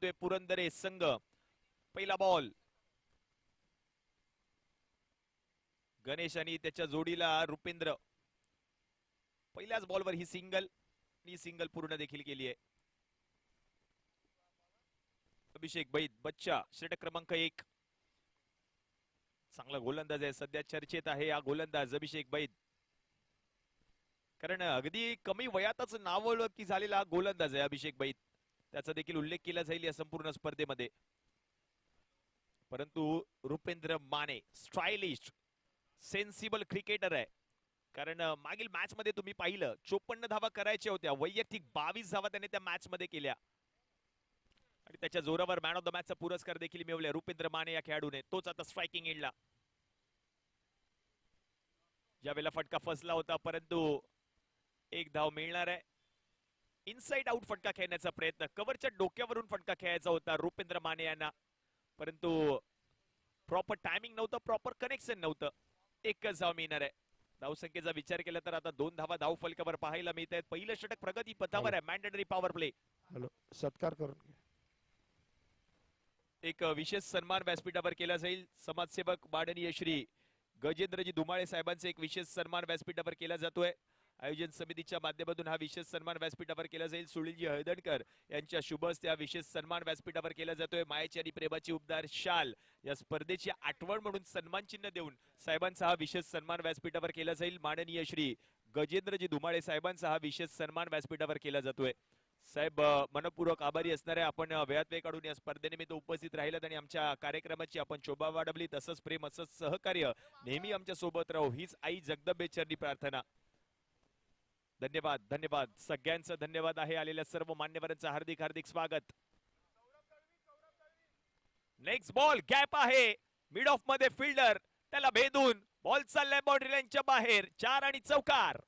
पुरंदरे संघ. पहिला बॉल गणेश आणि त्याच्या जोडीला रुपेंद्र. पहिल्याच बॉलवर ही सिंगल पूर्ण देखील केली आहे. अभिषेक बैद बच्चा षटक क्रमांक 1. चांगला गोलंदाज आहे, सध्या चर्चेत आहे हा गोलंदाज अभिषेक बैद, कारण अगदी कमी वयातच नावलौकिक झालेला गोलंदाज आहे अभिषेक बैद. त्याचा देखील उल्लेख केला जाईल या संपूर्ण स्पर्धेमध्ये. परंतु Rupendra Mane stylish sensible cricketer आहे, कारण मागील मॅच मध्ये तुम्ही पाहिलं 54 धावा करायच्या होत्या, वैयक्तिक 22 धावा त्याने त्या मॅच मध्ये केल्या आणि त्याच्या जोरावर मॅन ऑफ द मॅचचा पुरस्कार देखील मिळवला रुपेंद्र माने या खेळाडूने. तोच आता स्ट्रायकिंग एंडला. ज्यावेळेला फटका फसला होता, परंतु एक धाव मिळणार आहे. इनसाइड आउट फटका खेळण्याचा प्रयत्न, कव्हरच्या डोक्यावरून फटका खेळायचा होता रुपेंद्र माने यांना, परंतु प्रॉपर टायमिंग नव्हतं, प्रॉपर कनेक्शन नव्हतं. एकच धाव मिळणार आहे. धावसंख्येचा विचार केला तर आता 2 धावा धाव फलकावर पाहायला मिळत आहेत. पहिलं षटक प्रगती पथावर आहे. Mandatory power play. सत्कार करून एक विशेष सन्मान व्यासपीठावर केला जाईल. समाजसेवक माननीय श्री गजेंद्रजी धुमाळे साहेबांचे एक विशेष सन्मान व्यासपीठावर केला जातोय. आयोजन समितीच्या माध्यमातून हा विशेष सन्मान व्यासपीठावर केला जाईल. सुनीलजी हळदणकर यांच्या शुभ हस्ते हा विशेष सन्मान व्यासपीठावर केला जातोय. मायेची आणि प्रेमाची उबदार शाल या स्पर्धेची आठवण म्हणून सन्मान चिन्ह देऊन साहेबांचा हा विशेष सन्मान व्यासपीठावर केला जाईल. माननीय श्री गजेंद्रजी धुमाळे साहेबांचा हा विशेष सन्मान व्यासपीठावर केला जातोय. साहेब मनपूर्वक आभारी असणार आहे, आपण वेळात वेळ काढून या स्पर्धेनिमित्त उपस्थित राहिलात आणि आमच्या कार्यक्रमाची आपण शोभा वाढवली. तसंच प्रेम, असंच सहकार्य नेहमी आमच्या सोबत राहू हीच आई जगदंबेचरणी प्रार्थना. धन्यवाद धन्यवाद सगळ्यांचं धन्यवाद आहे. आलेल्या सर्व मान्यवरांचं हार्दिक हार्दिक स्वागत. नेक्स्ट बॉल गॅप आहे मिड ऑफ मध्ये, फिल्डर त्याला भेदून बॉल चाललाय बाउंड्री लाईनच्या बाहेर. 4 आणि चौकार.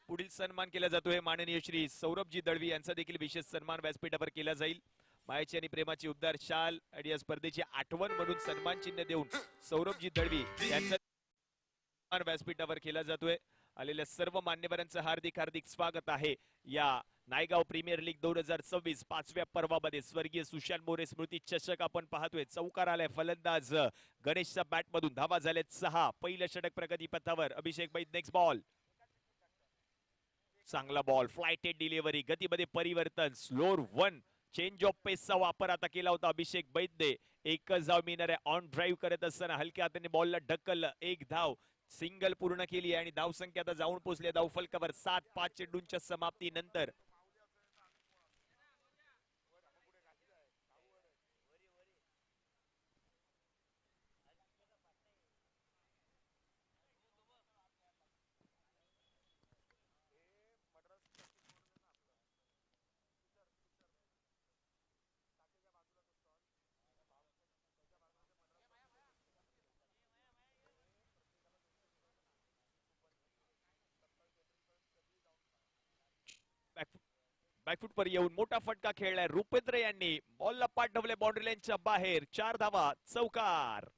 पुढील सन्मान केला जातोय माननीय श्री सौरभजी दळवी यांचा देखील विशेष सन्मान व्यासपीठावर केला जाईल. मायेची आणि प्रेमाची उबदार शाल आणि या स्पर्धेची आठवण म्हणून सन्मान चिन्ह देऊन सौरभजी दळवी यांचा सन्मान व्यासपीठावर केला जातोय. आलेल्या सर्व मान्यवरांचं हार्दिक हार्दिक स्वागत आहे. या नायगाव प्रीमियर लीग 2026 5व्या पर्वामध्ये स्वर्गीय सुशांत मोरे स्मृती चषक आपण पाहतोय. चौकार आलाय फलंदाज गणेशच्या बॅट मधून. धावा झालेत 6. पहिलं षटक प्रगती पथावर. अभिषेक बैद नेक्स्ट बॉल. चांगला बॉल, फ्लायटेड डिलिव्हरी, गतीमध्ये परिवर्तन, स्लोअर 1 चेंज ऑफ पेसचा वापर आता केला होता अभिषेक बैदने. एकच धाव मिळणार आहे. ऑन ड्राईव्ह करत असताना हलक्या हाताने बॉलला ढकललं. एक धाव सिंगल पूर्ण केली आणि धावसंख्या आता जाऊन पोहोचली धाव फलकावर 7-5 चेंडूंच्या समाप्तीनंतर. बॅकफुट वर येऊन मोठा फटका खेळलाय रुपेंद्र यांनी. बॉलला पाठवले बाउंड्री लाईनच्या बाहेर. 4 धावा, चौकार.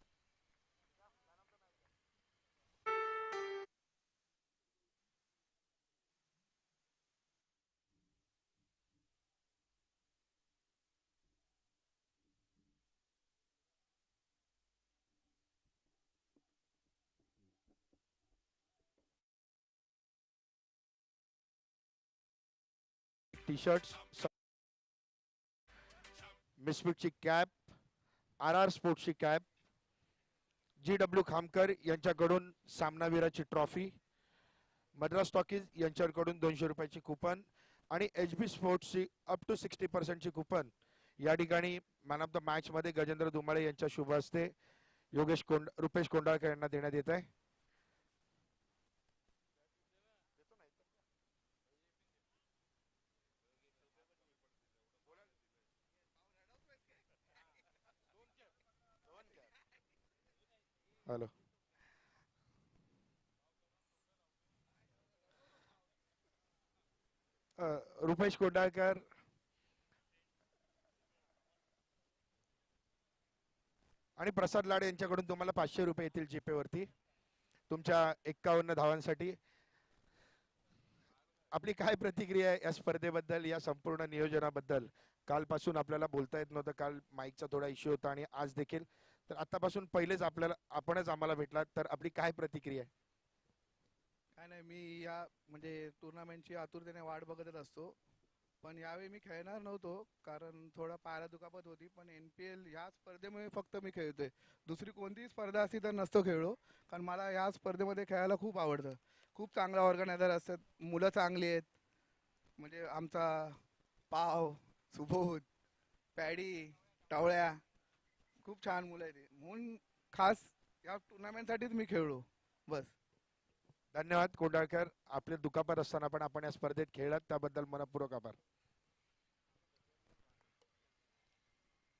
टी शर्ट, मिसफिटची कॅप, RR स्पोर्ट्सची कॅप, GW खामकर यांच्याकडून सामनावीराची ट्रॉफी, मद्रास टॉकीज यांच्याकडून 200 रुपयाची कुपन आणि HB स्पोर्ट्सची अप टू 60% ची कुपन या ठिकाणी मॅन ऑफ द मॅच मध्ये गजेंद्र धुमाळे यांच्या शुभ हस्ते रुपेश कोंडाळकर यांना देण्यात येत आहे. हॅलो, रुपेश कोंडाळकर आणि प्रसाद लाड यांच्याकडून तुम्हाला 500 रुपये येतील जीपे वरती तुमच्या 51 धावांसाठी. आपली काय प्रतिक्रिया आहे या स्पर्धेबद्दल, या संपूर्ण नियोजनाबद्दल? कालपासून आपल्याला बोलता येत नव्हतं, काल माईकचा थोडा इश्यू होता आणि आज देखील. तर आतापासून पहिलेच आपणच आम्हाला भेटलात, तर आपली काय प्रतिक्रिया आहे? काय नाही, मी या म्हणजे टुर्नामेंटची आतुरतेने वाट बघतच असतो. पण यावेळी मी खेळणार नव्हतो कारण थोडा पायाला दुखापत होती. पण NPL ह्या स्पर्धेमुळे फक्त मी खेळतोय. दुसरी कोणतीही स्पर्धा असती तर नसतो खेळलो, कारण मला या स्पर्धेमध्ये खेळायला खूप आवडतं. खूप चांगला ऑर्गनायझर असतात, मुलं चांगली आहेत. म्हणजे आमचा पाव, सुबोध, पॅडी, टवळ्या, खूप छान मुलं आहेत म्हणून खास या टुर्नामेंटसाठीच मी खेळलो बस. धन्यवाद कोंडाळकर. आपले दुखापत असताना पण आपण या स्पर्धेत खेळलात, त्याबद्दल मनपूर्वक आभार.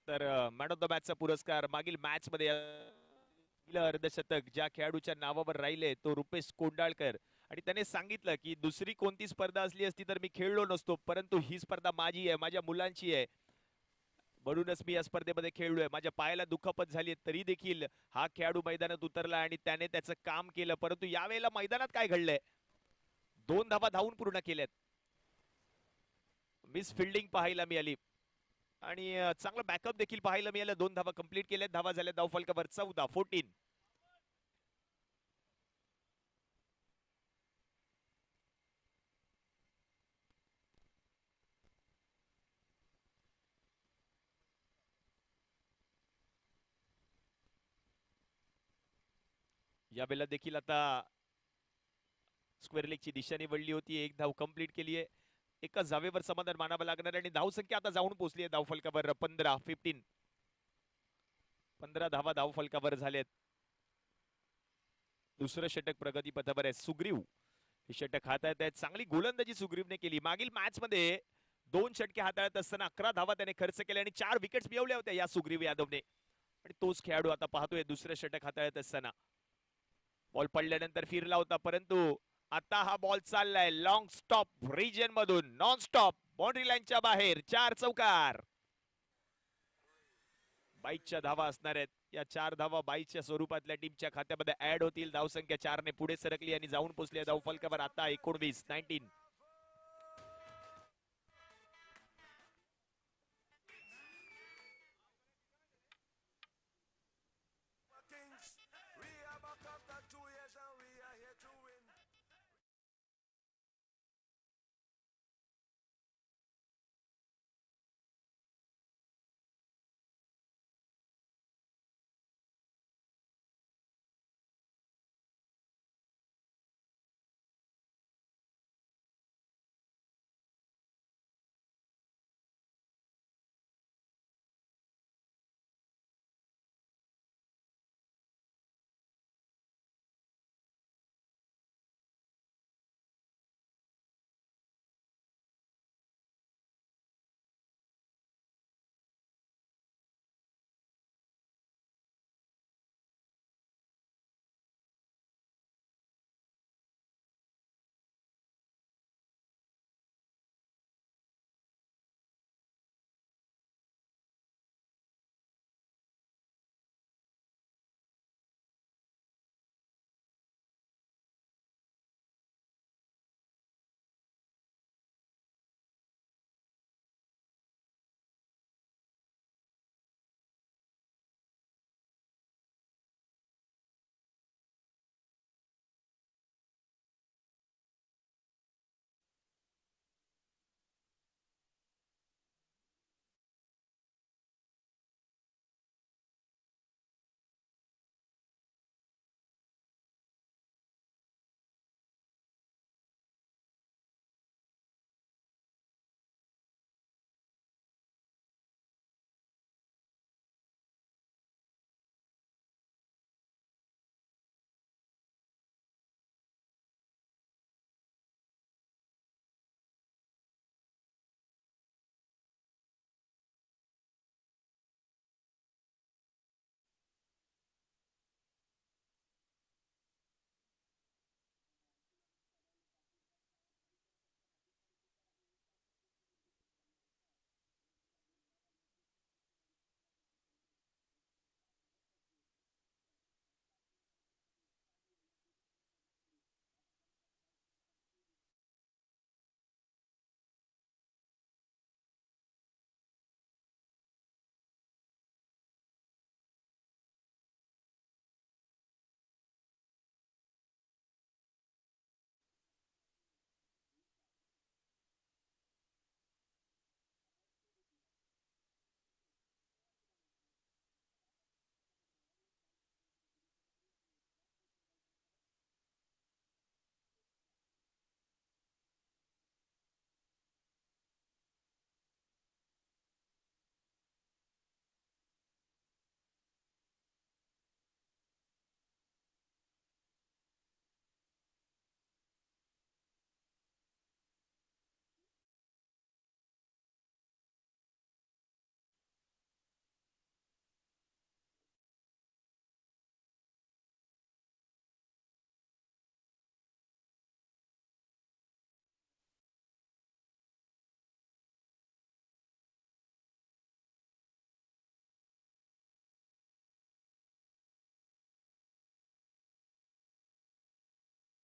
तर मॅन ऑफ द मॅचचा पुरस्कार मागील मॅच मध्ये अर्धशतक ज्या खेळाडूच्या नावावर राहिले तो रुपेश कोंडाळकर. आणि त्याने सांगितलं की दुसरी कोणती स्पर्धा असली असती तर मी खेळलो नसतो, परंतु ही स्पर्धा माझी आहे, माझ्या मुलांची आहे, म्हणूनच मी या स्पर्धेमध्ये खेळलोय. माझ्या पायाला दुखापत झाली तरी देखील हा खेळाडू मैदानात उतरला आणि त्याने त्याचं काम केलं. परंतु यावेळेला मैदानात काय घडलंय, 2 धावा धावून पूर्ण केल्यात. मिस फिल्डिंग पाहायला मिळाली आणि चांगला बॅकअप देखील पाहायला मिळालं. 2 धावा कंप्लीट केल्यात. धावा झाल्या धावफलकावर 14. यावेळेला देखील आता स्क्वेअर लेगची दिशा निवडली होती. 1 धाव कंप्लीट केली आहे. एकाच धावेवर समाधान मानावं लागणार आणि धावसंख्या आता जाऊन पोहोचली आहे धावफलकावर 15. 15 धावा धावफलकावर झालेत. दुसरं षटक प्रगती पथावर आहे. सुग्रीव हे षटक हाताळत आहेत. चांगली गोलंदाजी सुग्रीवने केली. मागील मॅच मध्ये 2 षटके हाताळत असताना 11 धावा त्याने खर्च केल्या आणि 4 विकेट्स मिळवल्या होत्या या सुग्रीव यादवने. आणि तोच खेळाडू आता पाहतोय दुसरं षटक हाताळत असताना. बॉल पडल्यानंतर फिरला होता, परंतु आता हा बॉल चाललाय लॉंग स्टॉप रिजन मधून, नॉन स्टॉप बाउंड्री लाईनच्या बाहेर. 4 चौकार. 22च्या धावा असणार आहेत. या 4 धावा 22च्या स्वरूपातल्या टीमच्या खात्यामध्ये ऍड होतील. धावसंख्या 4 ने पुढे सरकली आणि जाऊन पोहोचली धावफलकावर आता 19.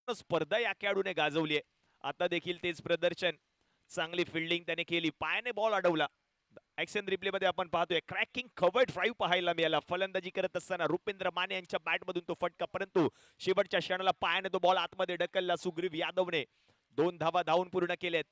स्पर्धा या खेळाडूने गाजवली आहे. आता देखील तेच प्रदर्शन, चांगली फिल्डिंग त्याने केली, पायाने बॉल अडवला. ऍक्शन रिप्ले मध्ये आपण पाहतोय क्रॅकिंग कव्हर्ड ड्राईव्ह पाहायला मिळाला. फलंदाजी करत असताना रुपेंद्र माने यांच्या बॅट मधून तो फटका, परंतु शेवटच्या क्षणाला पायाने तो बॉल आतमध्ये ढकलला. सुग्रीव यादवने 2 धावा धावून पूर्ण केलेत.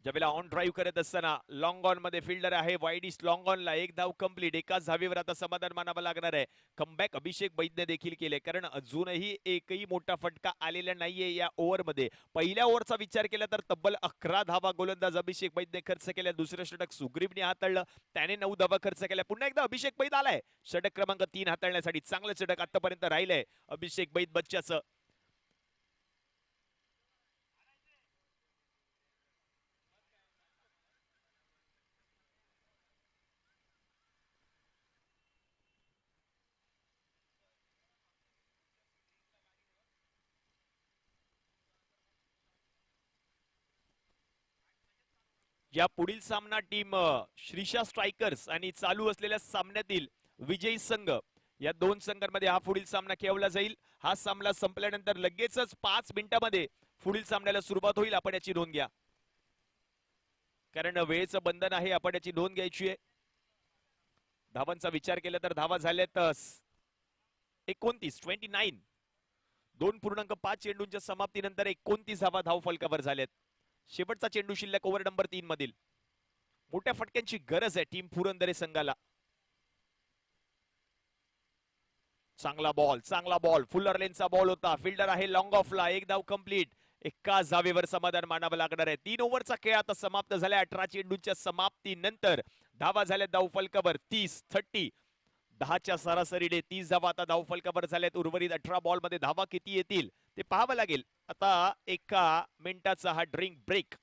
ज्यावेळेला ऑन ड्राईव्ह करत असताना लॉंग ऑन मध्ये फिल्डर आहे वाईड ईस्ट लॉंग ऑनला 1 धाव कंप्लीट. एकाच धावेवर आता समाधान मानावं लागणार आहे. कमबॅक अभिषेक बैदने देखील केले, कारण अजूनही एकही मोठा फटका आलेला नाहीये या ओव्हर मध्ये. पहिल्या ओव्हरचा विचार केला तर तब्बल 11 धावा गोलंदाज अभिषेक बैदने खर्च केल्या. दुसरं षटक सुग्रीवने हाताळलं, त्याने 9 धावा खर्च केल्या. पुन्हा एकदा अभिषेक बैद आलाय षटक क्रमांक 3 हाताळण्यासाठी. चांगलं षटक आतापर्यंत राहिलंय अभिषेक बैद बच्चाचं. या पुढील सामना टीम श्रीशा स्ट्रायकर्स आणि चालू असलेल्या सामन्यातील विजयी संघ, या 2 संघांमध्ये हा पुढील सामना खेळवला जाईल. हा सामना संपल्यानंतर लगेचच 5 मिनिटांमध्ये पुढील सामन्याला सुरुवात होईल. आपण याची नोंद घ्या, कारण वेळेचं बंधन आहे. आपण याची नोंद घ्यायची आहे. धावांचा विचार केला तर धावा झाल्यात 29. 2.5 चेंडूंच्या समाप्तीनंतर 29 धावा धाव फलकावर झाल्यात. शेवटचा चेंडू शिल्लक ओव्हर नंबर 3 मधील. मोठ्या फटक्यांची गरज आहे टीम पुरंदरे संघाला. चांगला बॉल फुलर लेनचा बॉल होता. फिल्डर आहे लॉंग ऑफला. 1 धाव कंप्लीट. एकाच धावेवर समाधान मानावं लागणार आहे. 3 ओव्हरचा खेळ आता समाप्त झाला. 18 चेंडूंच्या समाप्तीनंतर धावा झाल्या धाव फलकावर 30. 10च्या सरासरीने 30 धावा आता धाव फलकावर झाल्यात. उर्वरित 18 बॉल मध्ये धावा किती येतील ते पाहावं लागेल. आता 1 मिनिटाचा हा ड्रिंक ब्रेक.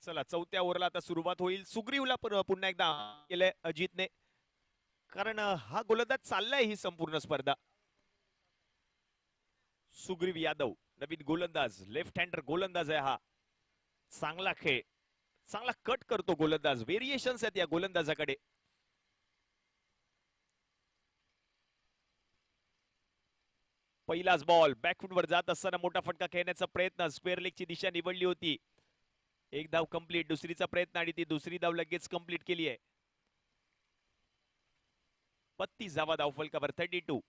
चला, 4थ्या ओव्हरला आता सुरुवात होईल. सुग्रीवला पुन्हा एकदा केलंय अजितने, कारण हा गोलंदाज चाललाय ही संपूर्ण स्पर्धा. सुग्रीव यादव नवीन गोलंदाज, लेफ्ट हँडर गोलंदाज आहे हा. चांगला खेळ, चांगला कट करतो गोलंदाज. व्हेरिएशन्स आहेत या गोलंदाजाकडे. पहिलाच बॉल बॅकफुटवर जात असताना मोठा फटका खेळण्याचा प्रयत्न. स्क्वेअर लेगची दिशा निवडली होती. 1 धाव कंप्लीट. दुसरीचा प्रयत्न आणि ती दुसरी धाव लगेच कंप्लीट केली आहे. 32 धावा धाव फलकावर 32.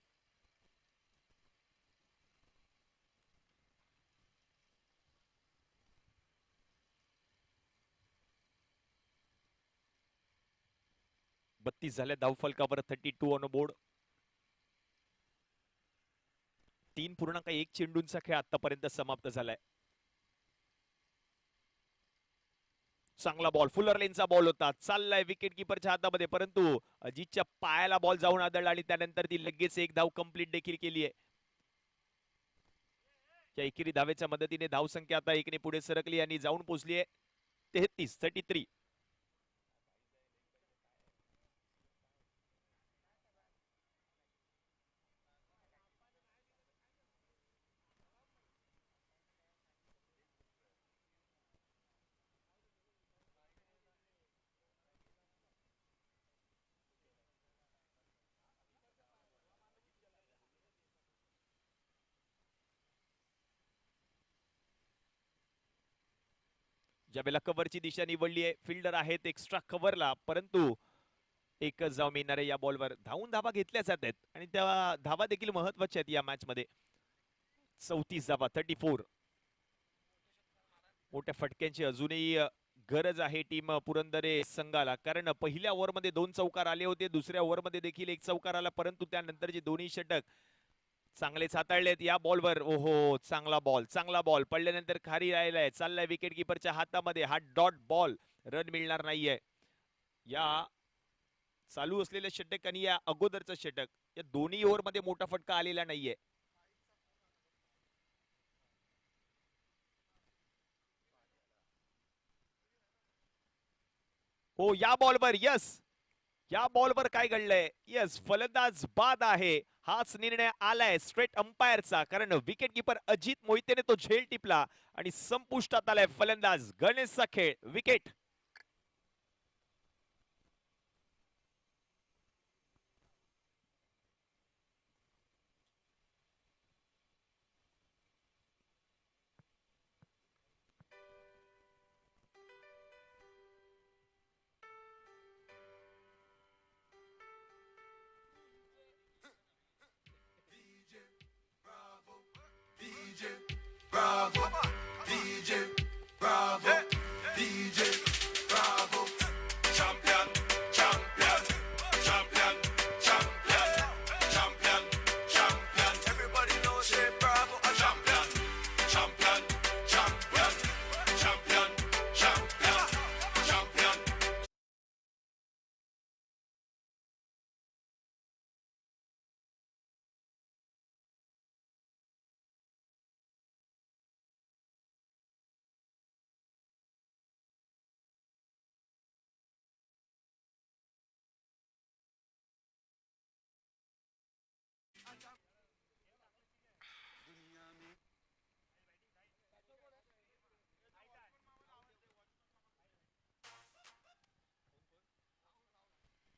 झाल्या धाव फलकावर 32 ऑन बोर्ड. 3.1 चेंडूंचा खेळ आतापर्यंत समाप्त झालाय. चांगला बॉल, फुलर लेनचा बॉल होता, चाललाय विकेट किपरच्या हातामध्ये, परंतु अजितच्या पायाला बॉल जाऊन आदळला आणि त्यानंतर ती लगेच एक धाव कंप्लीट देखील केली आहे. या एकेरी धावेच्या मदतीने धावसंख्या आता एकने पुढे सरकली आणि जाऊन पोहोचली आहे 33. ज्यावेळेला कव्हरची दिशा निवडली आहे, फिल्डर आहेत एक्स्ट्रा कव्हरला, परंतु एकच जाव मिळणार आहे या बॉलवर. धावून धावा घेतल्या जात आहेत आणि त्या धावा देखील महत्वाच्या आहेत या मॅच मध्ये. 34 धावा, 34. मोठ्या फटक्यांची अजूनही गरज आहे टीम पुरंदरे संघाला, कारण पहिल्या ओव्हरमध्ये 2 चौकार आले होते, दुसऱ्या ओव्हरमध्ये देखील 1 चौकार आला, परंतु त्यानंतरचे दोन्ही षटक चांगलेच हाताळलेत. या बॉलवर ओहो, चांगला बॉल पडल्यानंतर खाली राहिलाय, चाललाय विकेट किपरच्या हातामध्ये, हा डॉट बॉल, रन मिळणार नाहीये. या चालू असलेल्या षटक आणि या अगोदरचं षटक, या दोन्ही ओव्हर मध्ये मोठा फटका आलेला नाहीये. हो, या बॉलवर या बॉलवर काय घडलंय? यस, फलंदाज बाद आहे. हाच निर्णय आलाय स्ट्रेट अंपायरचा, कारण विकेट किपर अजित मोहितेने तो झेल टिपला आणि संपुष्टात आलाय फलंदाज गणेशचा खेळ. विकेट.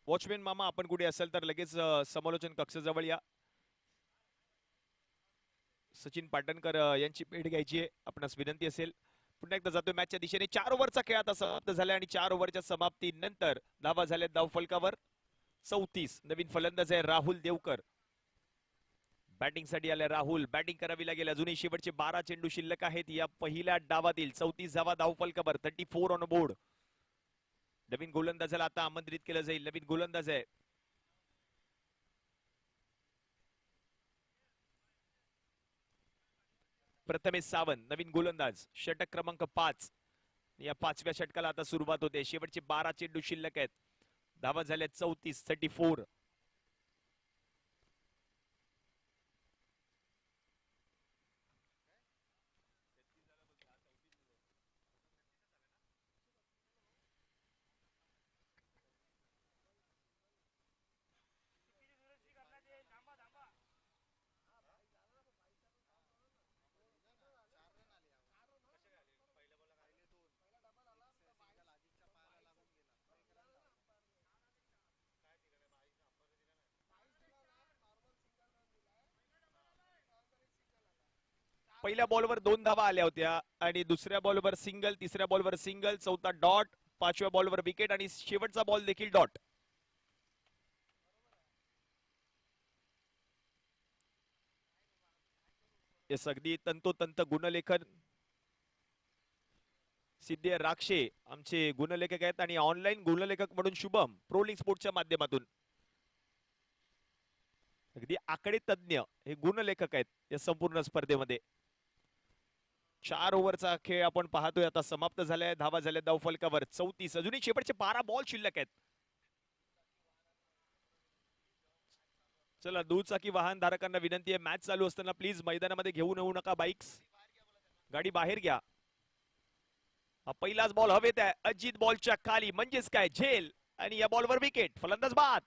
वॉचमॅन मामा, आपण कुठे असेल तर लगेच समालोचन कक्षाजवळ या. सचिन पाटणकर यांची भेट घ्यायची आहे, आपणास विनंती असेल. पुन्हा एकदा जातोय मॅचच्या दिशेने. 4 ओव्हरचा खेळ आता समाप्त झाला आणि 4 ओव्हरच्या समाप्तीनंतर धावा झाल्या धाव फलकावर 34. नवीन फलंदाज आहे राहुल देवकर. बॅटिंग साठी आले राहुल, बॅटिंग करावी लागेल. अजूनही शेवटचे 12 चेंडू शिल्लक आहेत या पहिल्या डावातील. 34 धावा धाव फलकावर, 34 ऑन बोर्ड. नवीन गोलंदाजाला आता आमंत्रित केलं जाईल. नवीन गोलंदाज आहे प्रथमेश सावंत, नवीन गोलंदाज, षटक क्रमांक 5. या 5व्या षटकाला आता सुरुवात होते. शेवटचे 12 चेंडू शिल्लक आहेत. धावा झाल्या 34, 34. पहिल्या बॉलवर 2 धावा आल्या होत्या आणि दुसऱ्या बॉलवर सिंगल, तिसऱ्या बॉलवर सिंगल, चौथा डॉट, 5व्या बॉलवर विकेट आणि शेवटचा बॉल देखील डॉट. येस, अगदी तंतोतंत गुणलेखन. सिद्धे राक्षे आमचे गुणलेखक आहेत आणि ऑनलाईन गुणलेखक म्हणून शुभम प्रोलिंग स्पोर्टच्या माध्यमातून. अगदी आकडे तज्ञ हे गुणलेखक आहेत या संपूर्ण स्पर्धेमध्ये. 4 ओव्हरचा खेळ आपण पाहतोय आता समाप्त झालाय. धावा झाल्या धाव फलकावर 34. अजूनही शेवटचे 12 बॉल शिल्लक आहेत. चला दुचाकी वाहन धारकांना विनंती आहे, मॅच चालू असताना प्लीज मैदानामध्ये घेऊन येऊ नका बाईक्स. गाडी बाहेर घ्या. हा पहिलाच बॉल हवेत आहे. अजित बॉलच्या खाली म्हणजेच काय झेल आणि या बॉलवर विकेट. फलंदाज बाद.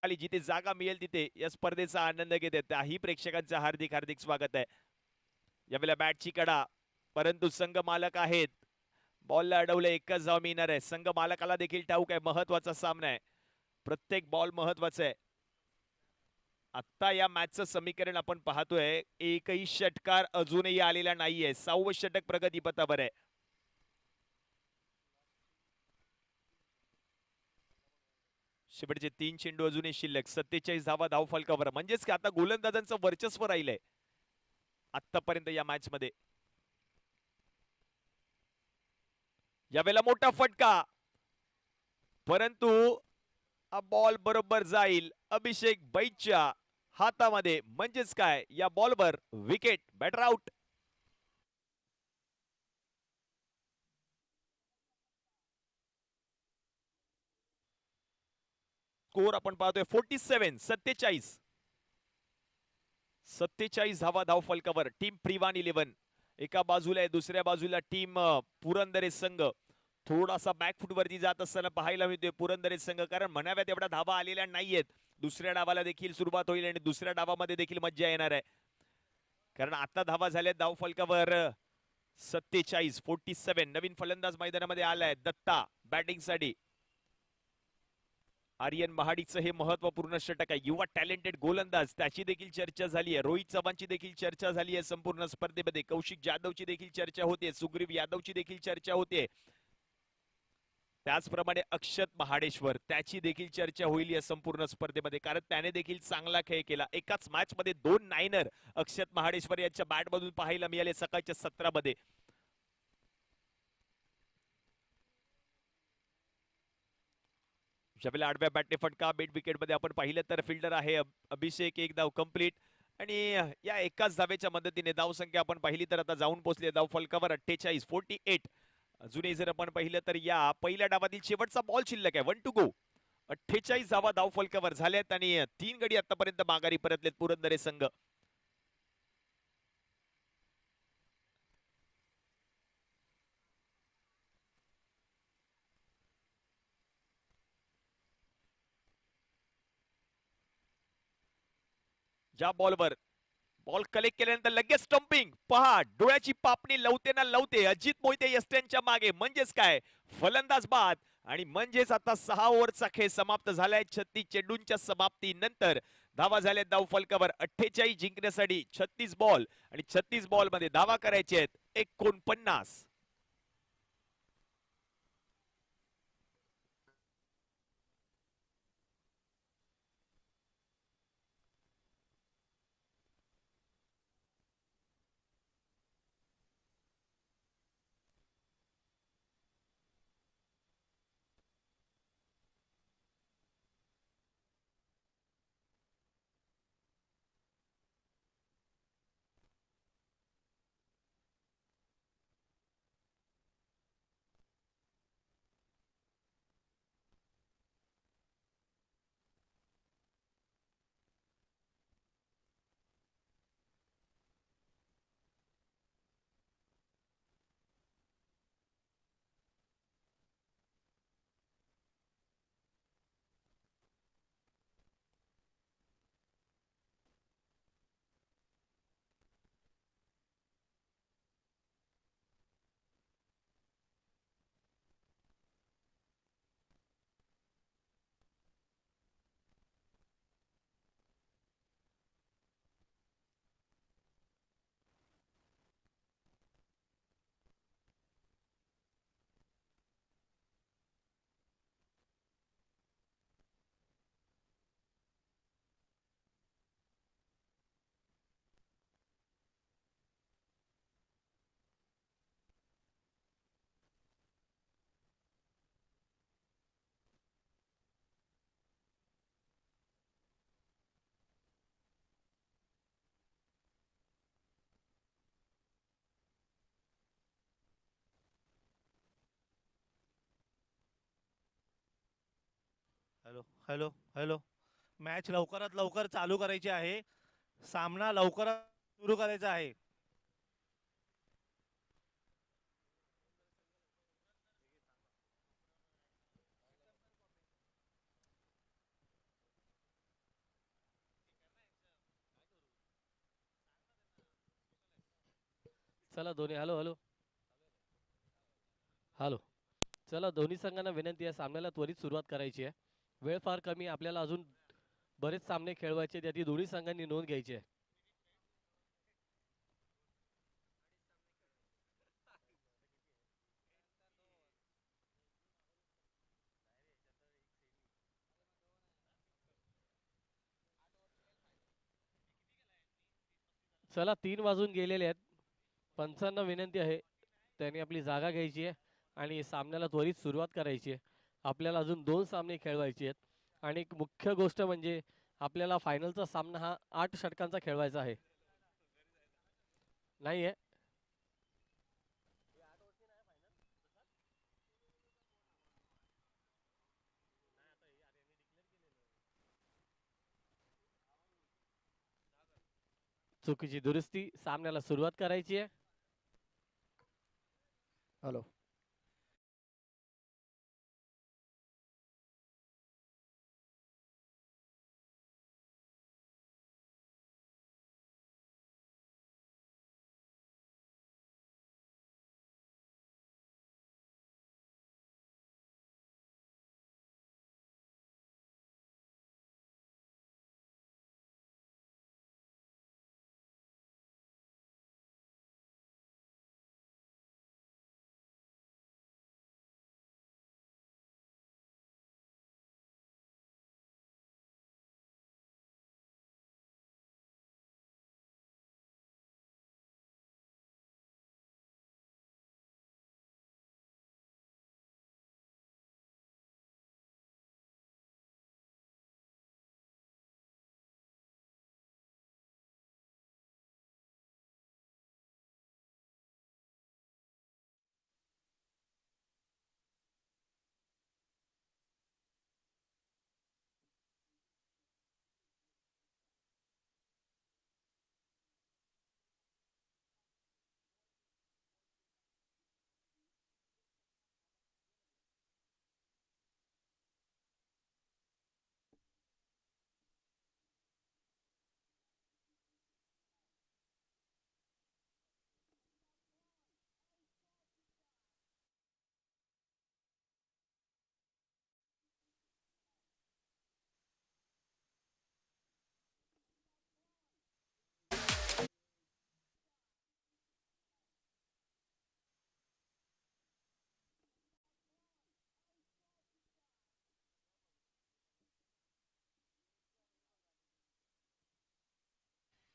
खाली जिथे जागा मिळेल तिथे या स्पर्धेचा आनंद घेते त्याही प्रेक्षकांचं हार्दिक हार्दिक स्वागत आहे. यावेळेला बॅटची कडा, परंतु संघ मालक आहेत. बॉलला अडवले, एकच धाव मिळणार आहे. संघ मालकाला देखील ठाऊक आहे महत्वाचा सामना आहे, प्रत्येक बॉल महत्वाचा आहे. आता या मॅचचं समीकरण आपण पाहतोय, एकही षटकार अजूनही आलेला नाहीये. 6वं षटक प्रगतीपथावर आहे. शेवटचे 3 चेंडू अजूनही शिल्लक. 47 धावा धावफलकावर, म्हणजेच की आता गोलंदाजांचं वर्चस्व राहिलंय आतापर्यंत या मॅच मध्ये. यावेळेला मोठा फटका, परंतु हा बॉल बरोबर जाईल अभिषेक बैजच्या हातामध्ये, म्हणजेच काय या बॉलवर विकेट. Batter out. स्कोर आपण पाहतोय 47. 47 धावा धावफलकावर. टीम प्रिवान 11 एका बाजूला आहे, दुसऱ्या बाजूला टीम पुरंदरे संघ. थोडासा बॅकफुट वरती जात असताना पाहायला मिळतोय पुरंदरे संघ, कारण म्हणाव्या तेवढ्या धावा आलेल्या नाहीयेत. दुसऱ्या डावाला देखील सुरुवात होईल आणि दुसऱ्या डावामध्ये देखील मज्जा येणार आहे, कारण आता धावा झाल्या धावफलकावर 47. नवीन फलंदाज मैदानामध्ये आलाय दत्ता बॅटिंग साठी. आर्यन महाडीचं हे महत्वपूर्ण षटक आहे. युवा टॅलेंटेड गोलंदाज, त्याची देखील चर्चा झाली आहे. रोहित चव्हाणची देखील चर्चा झाली आहे संपूर्ण स्पर्धेमध्ये. कौशिक जाधवची देखील चर्चा होते, सुग्रीव यादवची देखील चर्चा होते. त्याचप्रमाणे अक्षत महाडेश्वर, त्याची देखील चर्चा होईल या संपूर्ण स्पर्धेमध्ये, कारण त्याने देखील चांगला खेळ केला. एकाच मॅच मध्ये 2 नायनर अक्षत महाडेश्वर यांच्या बॅट मधून पाहायला मिळाले सकाळच्या सत्रामध्ये. ज्यावेळेला आडव्या बॅटने फटका, मिड विकेट मध्ये आपण पाहिलं तर फिल्डर आहे अभिषेक, एक धाव कंप्लीट. आणि या एकाच धावेच्या मदतीने धावसंख्या आपण पाहिली तर आता जाऊन पोहोचली धाव फलकावर 48. अजूनही जर आपण पाहिलं तर या पहिल्या डावातील शेवटचा बॉल शिल्लक आहे, 1 टू गो. 48 धावा धाव फलकावर झाल्यात आणि 3 गडी आतापर्यंत माघारी परतलेत पुरंदरे संघ. ज्या बॉलवर बॉल कलेक्ट केल्यानंतर लगेच स्टंपिंग, पहा डोळ्याची पापणी लवते ना लवते अजित मोहिते यस्ट्यांच्या मागे. म्हणजेच काय फलंदाज बाद, आणि म्हणजेच आता 6 ओव्हरचा खेळ समाप्त झालाय. 36 चेंडूंच्या समाप्तीनंतर धावा झाल्या धाव फलकावर 48 जिंकण्यासाठी 36 बॉल, आणि 36 बॉल मध्ये धावा करायचे आहेत 49. Hello hello hello. मॅच लवकरात लवकर चालू करायची आहे. सामना लवकरात सुरू करायचा आहे. चला दोन्ही हॅलो हॅलो हॅलो चला दोन्ही संघांना विनंती आहे सामन्याला त्वरित सुरुवात करायची आहे. वेळ फार कमी, आपल्याला अजून बरेच सामने खेळवायचे, त्याची दोन्ही संघांनी नोंद घ्यायची आहे. चला 3 वाजून गेलेले आहेत. पंचांना विनंती आहे त्यांनी आपली जागा घ्यायची आहे आणि सामन्याला त्वरित सुरुवात करायची आहे. आपल्याला अजून 2 सामने खेळवायचे आहेत आणि एक मुख्य गोष्ट म्हणजे आपल्याला फायनलचा सामना हा 8 षटकांचा खेळवायचा आहे. नाही आहे चुकीची दुरुस्ती, सामन्याला सुरुवात करायची आहे. Hello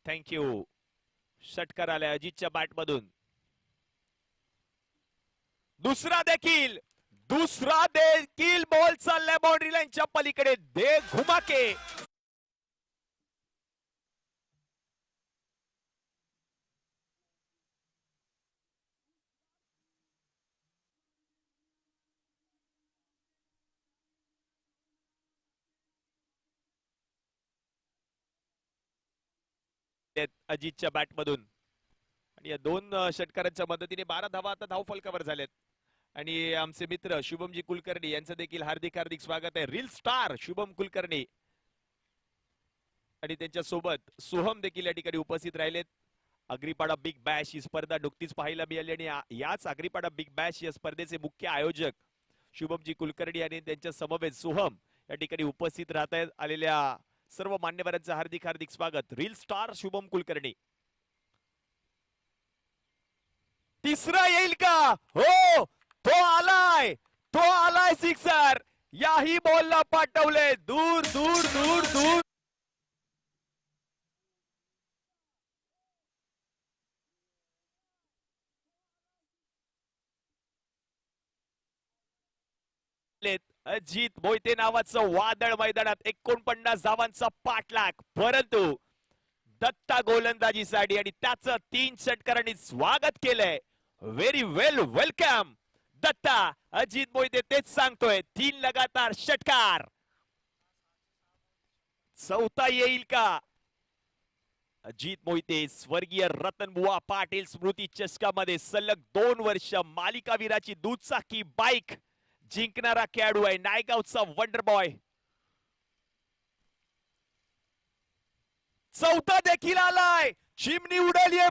thank you. षटकार आलाय अजितच्या बॅट मधून. दुसरा देखील बॉल चाललाय बाउंड्री लाईनच्या पलीकडे. दे घुमाके. अजितच्या बॅट मधून आणि या 2 षटकारांच्या मदतीने 12 धावा आता धाव फलकावर झाल्यात. आणि आमचे मित्र शुभमजी कुलकर्णी यांचं देखील हार्दिक हार्दिक स्वागत आहे. रील स्टार शुभम कुलकर्णी आणि त्यांच्या सोबत सोहम देखील या ठिकाणी उपस्थित राहिलेत. अग्रीपाडा बिग बॅश ही स्पर्धा नुकतीच पाहायला मिळाली आणि याच अग्रीपाडा बिग बॅश या स्पर्धेचे मुख्य आयोजक शुभमजी कुलकर्णी आणि त्यांच्या समवेत सोहम या ठिकाणी उपस्थित राहत आहेत. आलेल्या सर्व मान्यवरांचं हार्दिक हार्दिक स्वागत. Reel star Shubham Kulkarni. तिसरा येईल का? हो, तो आलाय सिक्सर. याही बॉलला पाठवले दूर दूर दूर दूर. अजित मोहिते नावाचं वादळ मैदानात 49 धावांचा पाठलाग, परंतु दत्ता गोलंदाजीसाठी आणि त्याचं 3 षटकारांनी स्वागत केलंय. Very welcome Datta. अजित मोहिते तेच सांगतोय. 3 लगातार षटकार. चौथा येईल का? अजित मोहिते स्वर्गीय रतनबुवा पाटील स्मृती चषकामध्ये सलग 2 वर्ष मालिकावीराची दुचाकी बाईक जिंकणारा खेळाडू आहे. नायगावचा वंडर बॉय. चौथा देखील आलाय. चिमणी उडालीये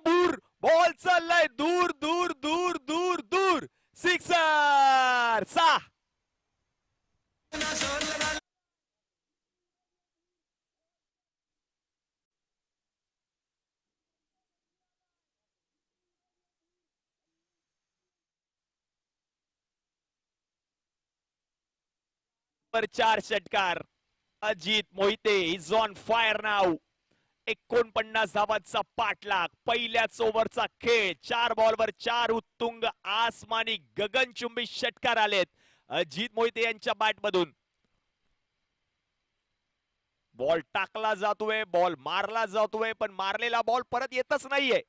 बॉल चाललाय दूर दूर दूर दूर दूर. सिक्सर. 6. पर 4 षटकार. Ajit Mohite is on fire नाव. 49 धावांचा पाठलाग. पहिल्याच ओव्हरचा खेळ. 4 बॉलवर 4 उत्तुंग आसमानी गगनचुंबी षटकार आलेत अजित मोहिते यांच्या बॅटमधून. बॉल टाकला जातोय, बॉल मारला जातोय, पण मारलेला बॉल परत येतच नाहीये.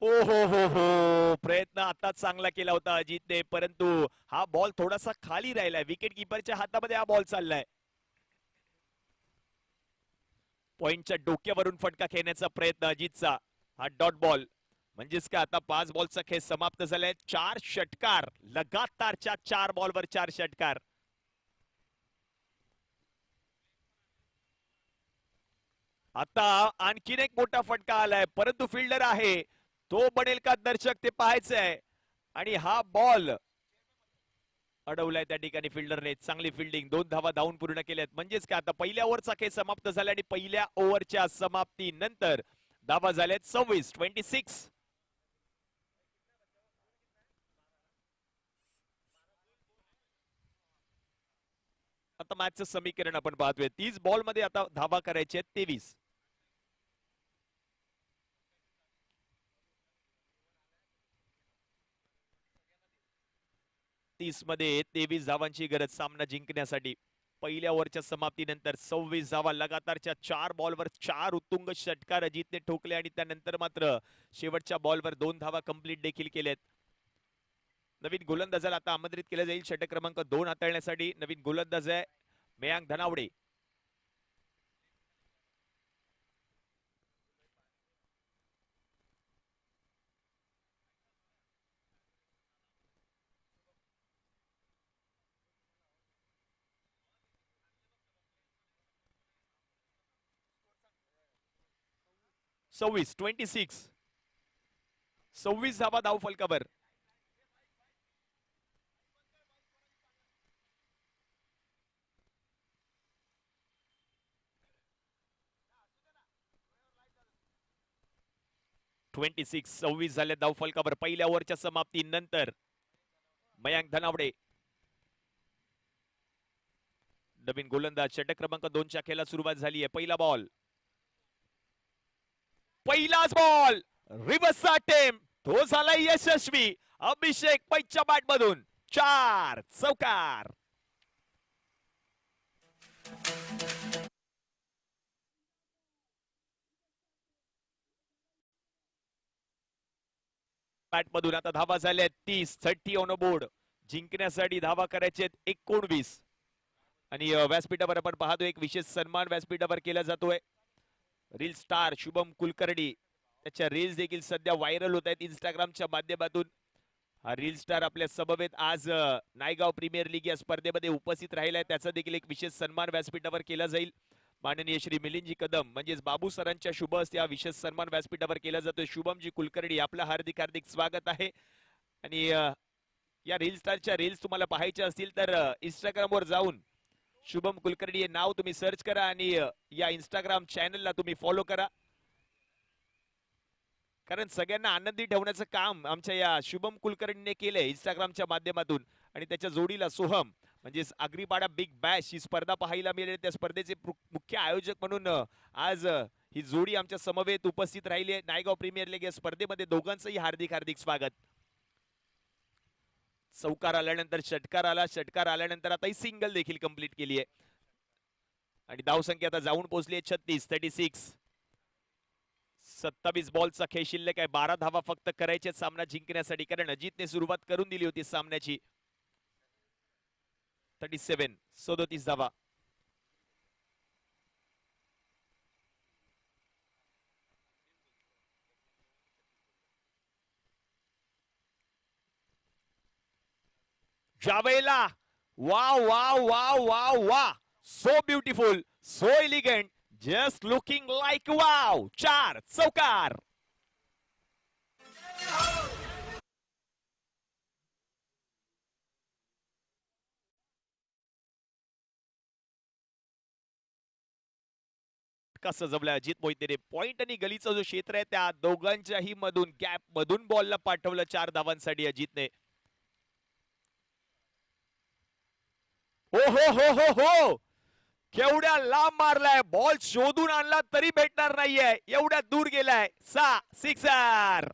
ओ हो, प्रयत्न आता चांगला केला होता अजितने, परंतु हा बॉल थोडासा खाली राहिलाय. विकेट किपरच्या हातामध्ये हा बॉल चाललाय. पॉइंटच्या डोक्यावरून फटका खेळण्याचा प्रयत्न अजितचा. हा डॉट बॉल. म्हणजेच का आता 5 बॉलचा खेळ समाप्त झालाय. 4 षटकार लगातारच्या 4 बॉलवर 4 षटकार. आता आणखीन एक मोठा फटका आलाय, परंतु फिल्डर आहे तो बनेल का दर्शक ते पाहायचंय. आणि हा बॉल अडवलाय त्या ठिकाणी फिल्डरने. चांगली फिल्डिंग. 2 धावा धावून पूर्ण केल्यात. म्हणजेच काय आता पहिल्या ओव्हरचा खेळ समाप्त झाला आणि पहिल्या ओव्हरच्या समाप्तीनंतर धावा झाल्यात 26. आता मॅचचं समीकरण आपण पाहतोय. 30 बॉल मध्ये आता धावा करायचे आहेत 23. 30 मध्ये 23 धावांची गरज सामना जिंकण्यासाठी. पहिल्या ओव्हरच्या समाप्तीनंतर 26 धावा. लगातारच्या 4 बॉलवर 4 उत्तुंग षटकार अजितने ठोकले आणि त्यानंतर मात्र शेवटच्या बॉलवर 2 धावा कंप्लीट देखील केल्यात. नवीन गोलंदाजाला आता आमंत्रित केलं जाईल षटक क्रमांक 2 हाताळण्यासाठी. नवीन गोलंदाज आहे मयांक धनावडे. सव्वीस 26 धावा धाव फलकावर. सव्वीस झाले धाव फलकावर पहिल्या ओव्हरच्या समाप्तीनंतर. मयांक धनावडे नवीन गोलंदाज. षटक क्रमांक 2च्या खेळाला सुरुवात झाली आहे. पहिला बॉल. पहिलाच बॉल. Reverse attempt. तो झाला यशस्वी. अभिषेक पैच्या बॅट मधून 4 चौकार. बॅट मधून आता धावा झाल्या 30 ऑन बोर्ड. जिंकण्यासाठी धावा करायचे 19. आणि व्यासपीठावर आपण पाहतो एक विशेष सन्मान व्यासपीठावर केला जातोय. रील स्टार शुभम कुलकर्णी त्याच्या रील्स देखील सध्या व्हायरल होत आहेत इंस्टाग्रामच्या माध्यमातून. हा रील स्टार आपल्या समवेत आज नायगाव प्रीमियर लीग या स्पर्धेमध्ये उपस्थित राहिलाय. त्याचा देखील एक विशेष सन्मान व्यासपीठावर केला जाईल. माननीय श्री मिलिंदजी कदम म्हणजेच बाबू सरांच्या शुभ हस्ते हा विशेष सन्मान व्यासपीठावर केला जातोय. शुभमजी कुलकर्णी आपलं हार्दिक हार्दिक स्वागत आहे. आणि या रील स्टारच्या रील्स तुम्हाला पाहायच्या असतील तर इंस्टाग्रामवर जाऊन शुभम कुलकर्णी हे नाव तुम्ही सर्च करा आणि या इंस्टाग्राम चॅनलला तुम्ही फॉलो करा. कारण सगळ्यांना आनंदी ठेवण्याचं काम आमच्या या शुभम कुलकर्णीने केलंय इंस्टाग्रामच्या माध्यमातून. आणि त्याच्या जोडीला सोहम म्हणजेच आगरीपाडा बिग बॅश ही स्पर्धा पाहायला मिळेल. त्या स्पर्धेचे मुख्य आयोजक म्हणून आज ही जोडी आमच्या समवेत उपस्थित राहिली आहे. नायगाव प्रीमियर लीग या स्पर्धेमध्ये दोघांचंही हार्दिक हार्दिक स्वागत. चौकार आल्यानंतर षटकार आला. षटकार आल्यानंतर आता ही सिंगल देखील कंप्लीट केली आहे. आणि धावसंख्या आता जाऊन पोहोचली आहे 36. 27 बॉलचा खेळ शिल्लक आहे. 12 धावा फक्त करायचे सामना जिंकण्यासाठी. कारण अजितने सुरुवात करून दिली होती सामन्याची. 37 धावा. जावेला वाव वाव वाव वाव वा. So beautiful, so elegant. Just looking like wow. 4 चौकार. कसं जमलं अजित मोहितेने पॉइंट आणि गलीचा जो क्षेत्र आहे त्या दोघांच्याही मधून गॅप मधून बॉलला पाठवलं 4 धावांसाठी अजितने. हो हो हो हो हो, केवढ्या लांब मारलाय बॉल, शोधून आणला तरी भेटणार नाहीये, एवढ्या दूर गेलाय. 6 सिक्सर.